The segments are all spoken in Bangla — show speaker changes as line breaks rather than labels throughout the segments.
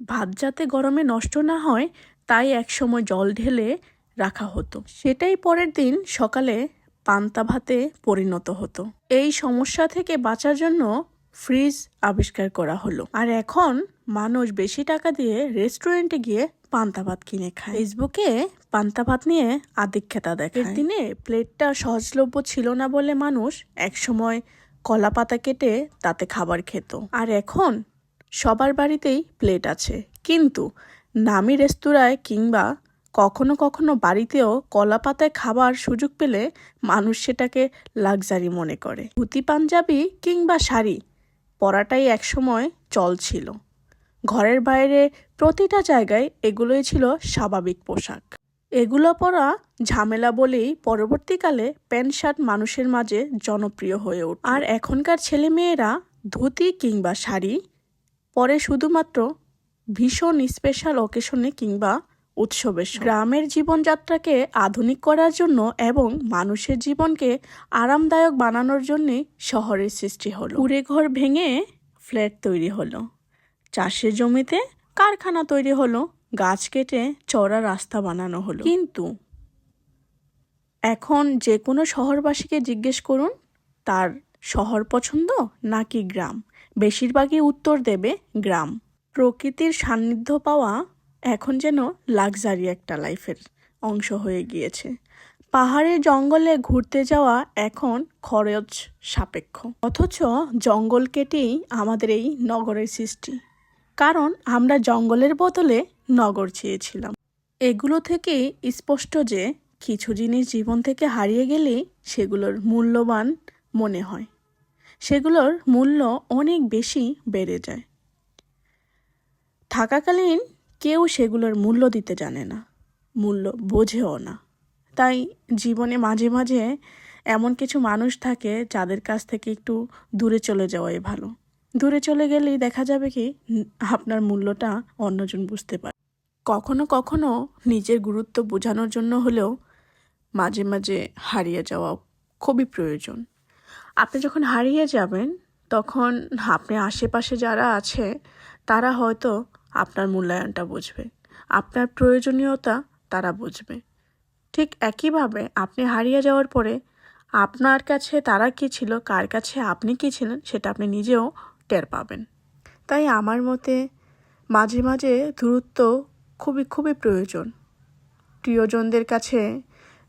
ভাত যাতে গরমে নষ্ট না হয় তাই একসময় জল ঢেলে রাখা হতো, সেটাই পরের দিন সকালে পান্তা ভাতে পরিণত হতো। এই সমস্যা থেকে বাঁচার জন্য ফ্রিজ আবিষ্কার করা হলো, আর এখন মানুষ বেশি টাকা দিয়ে রেস্টুরেন্টে গিয়ে পান্তা ভাত কিনে খায়। ফেসবুকে পান্তা ভাত নিয়ে আধিক্যতা দেখায়। দিনে প্লেটটা সহজলভ্য ছিল না বলে মানুষ একসময় কলা পাতা কেটে তাতে খাবার খেত, আর এখন সবার বাড়িতেই প্লেট আছে। কিন্তু নামি রেস্তোরাঁয় কিংবা কখনো কখনো বাড়িতেও কলা পাতায় খাবার সুযোগ পেলে মানুষ সেটাকে লাক্সারি মনে করে। ধুতি পাঞ্জাবি কিংবা শাড়ি পরাটাই একসময় চল ছিল। ঘরের বাইরে প্রতিটা জায়গায় এগুলোই ছিল স্বাভাবিক পোশাক। এগুলো পরা ঝামেলা বলেই পরবর্তীকালে প্যান্ট শার্ট মানুষের মাঝে জনপ্রিয় হয়ে ওঠে। আর এখনকার ছেলেমেয়েরা ধুতি কিংবা শাড়ি পরে শুধুমাত্র ভীষণ স্পেশাল অকেশনে কিংবা উৎসবের। গ্রামের জীবনযাত্রাকে আধুনিক করার জন্য এবং মানুষের জীবনকে আরামদায়ক বানানোর জন্যে শহরের সৃষ্টি হলো। কুড়ে ঘর ভেঙে ফ্ল্যাট তৈরি হলো, চাষের জমিতে কারখানা তৈরি হলো, গাছ কেটে চওড়া রাস্তা বানানো হলো। কিন্তু এখন যে কোনো শহরবাসীকে জিজ্ঞেস করুন তার শহর পছন্দ নাকি গ্রাম, বেশিরভাগই উত্তর দেবে গ্রাম। প্রকৃতির সান্নিধ্য পাওয়া এখন যেন লাক্সারি একটা লাইফের অংশ হয়ে গিয়েছে। পাহাড়ের জঙ্গলে ঘুরতে যাওয়া এখন খরচ সাপেক্ষ, অথচ জঙ্গল কেটেই আমাদের এই নগরের সৃষ্টি। কারণ আমরা জঙ্গলের বদলে নগর চেয়েছিলাম। এগুলো থেকেই স্পষ্ট যে কিছু জিনিস জীবন থেকে হারিয়ে গেলেই সেগুলোর মূল্যবান মনে হয়, সেগুলোর মূল্য অনেক বেশি বেড়ে যায়। থাকাকালীন কেউ সেগুলোর মূল্য দিতে জানে না, মূল্য বোঝেও না। তাই জীবনে মাঝে মাঝে এমন কিছু মানুষ থাকে যাদের কাছ থেকে একটু দূরে চলে যাওয়াই ভালো। দূরে চলে গেলেই দেখা যাবে কি আপনার মূল্যটা অন্যজন বুঝতে পারে। কখনো কখনো নিজের গুরুত্ব বোঝানোর জন্য হলেও মাঝে মাঝে হারিয়ে যাওয়া খুবই প্রয়োজন। আপনি যখন হারিয়ে যাবেন তখন আপনি আশেপাশে যারা আছে তারা হয়তো আপনার মূল্যায়নটা বুঝবে, আপনার প্রয়োজনীয়তা তারা বুঝবে। ঠিক একইভাবে আপনি হারিয়ে যাওয়ার পরে আপনার কাছে তারা কী ছিল, কার কাছে আপনি কী ছিলেন সেটা আপনি নিজেও টের পাবেন। তাই আমার মতে মাঝে মাঝে দূরত্ব খুবই খুবই প্রয়োজন। প্রিয়জনদের কাছে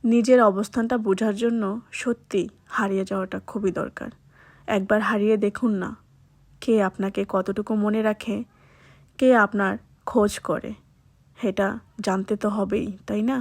নিজের অবস্থানটা বোঝার জন্য সত্যি হারিয়ে যাওয়াটা খুবই দরকার। একবার হারিয়ে দেখুন না, কে আপনাকে কতটুকু মনে রাখে, কে আপনার খোঁজ করে, এটা জানতে তো হবেই, তাই না?